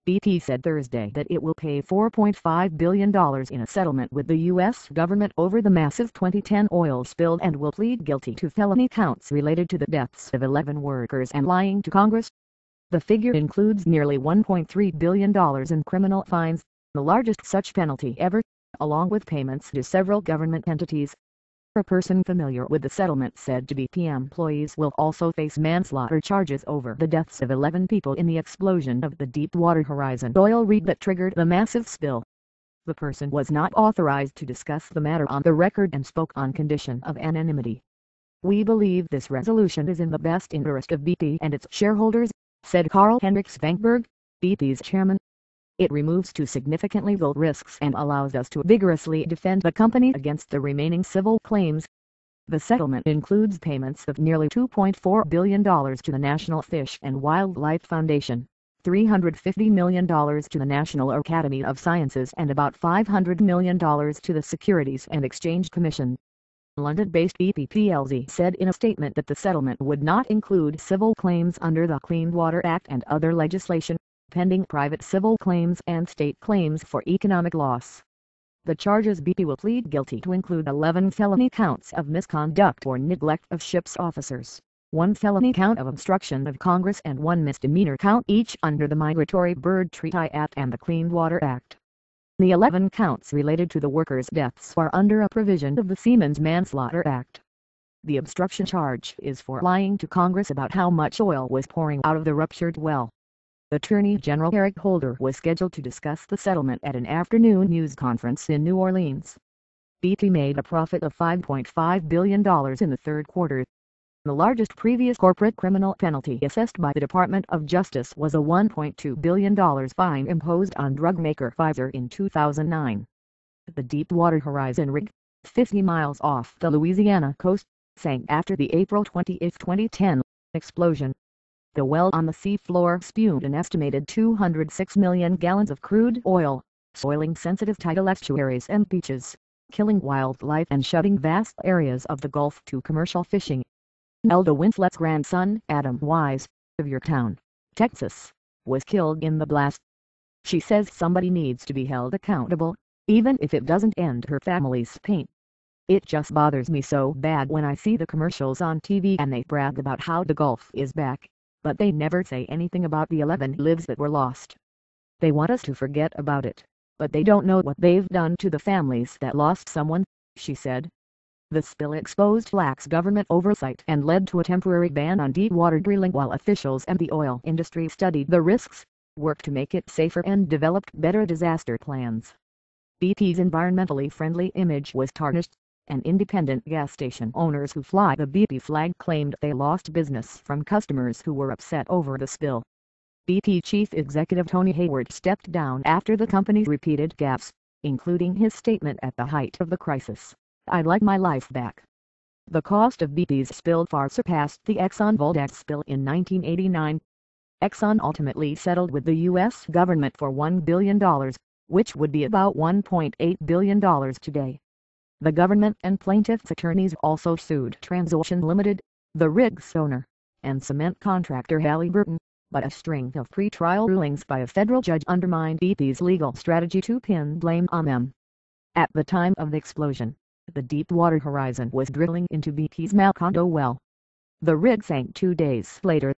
BP said Thursday that it will pay $4.5 billion in a settlement with the U.S. government over the massive 2010 oil spill and will plead guilty to felony counts related to the deaths of 11 workers and lying to Congress. The figure includes nearly $1.3 billion in criminal fines, the largest such penalty ever, along with payments to several government entities. A person familiar with the settlement said to BP employees will also face manslaughter charges over the deaths of 11 people in the explosion of the Deepwater Horizon oil rig that triggered the massive spill. The person was not authorized to discuss the matter on the record and spoke on condition of anonymity. "We believe this resolution is in the best interest of BP and its shareholders," said Carl-Henrik Svanberg, BP's chairman. "It removes two significant legal risks and allows us to vigorously defend the company against the remaining civil claims." The settlement includes payments of nearly $2.4 billion to the National Fish and Wildlife Foundation, $350 million to the National Academy of Sciences and about $500 million to the Securities and Exchange Commission. London-based BP plc said in a statement that the settlement would not include civil claims under the Clean Water Act and other legislation, pending private civil claims and state claims for economic loss. The charges BP will plead guilty to include 11 felony counts of misconduct or neglect of ship's officers, 1 felony count of obstruction of Congress and 1 misdemeanor count each under the Migratory Bird Treaty Act and the Clean Water Act. The 11 counts related to the workers' deaths are under a provision of the Seamen's Manslaughter Act. The obstruction charge is for lying to Congress about how much oil was pouring out of the ruptured well. Attorney General Eric Holder was scheduled to discuss the settlement at an afternoon news conference in New Orleans. BP made a profit of $5.5 billion in the third quarter. The largest previous corporate criminal penalty assessed by the Department of Justice was a $1.2 billion fine imposed on drug maker Pfizer in 2009. The Deepwater Horizon rig, 50 miles off the Louisiana coast, sank after the April 28, 2010, explosion. The well on the seafloor spewed an estimated 206 million gallons of crude oil, soiling sensitive tidal estuaries and beaches, killing wildlife and shutting vast areas of the Gulf to commercial fishing. Nelda Winslet's grandson, Adam Wise, of Yorktown, Texas, was killed in the blast. She says somebody needs to be held accountable, even if it doesn't end her family's pain. "It just bothers me so bad when I see the commercials on TV and they brag about how the Gulf is back, but they never say anything about the 11 lives that were lost. They want us to forget about it, but they don't know what they've done to the families that lost someone," she said. The spill exposed lax government oversight and led to a temporary ban on deepwater drilling while officials and the oil industry studied the risks, worked to make it safer and developed better disaster plans. BP's environmentally friendly image was tarnished, and independent gas station owners who fly the BP flag claimed they lost business from customers who were upset over the spill. BP Chief Executive Tony Hayward stepped down after the company's repeated gaffes, including his statement at the height of the crisis, "I'd like my life back." The cost of BP's spill far surpassed the Exxon Valdez spill in 1989. Exxon ultimately settled with the U.S. government for $1 billion, which would be about $1.8 billion today. The government and plaintiffs' attorneys also sued Transocean Limited, the rig's owner, and cement contractor Halliburton, but a string of pre-trial rulings by a federal judge undermined BP's legal strategy to pin blame on them. At the time of the explosion, the Deepwater Horizon was drilling into BP's Macondo well. The rig sank 2 days later,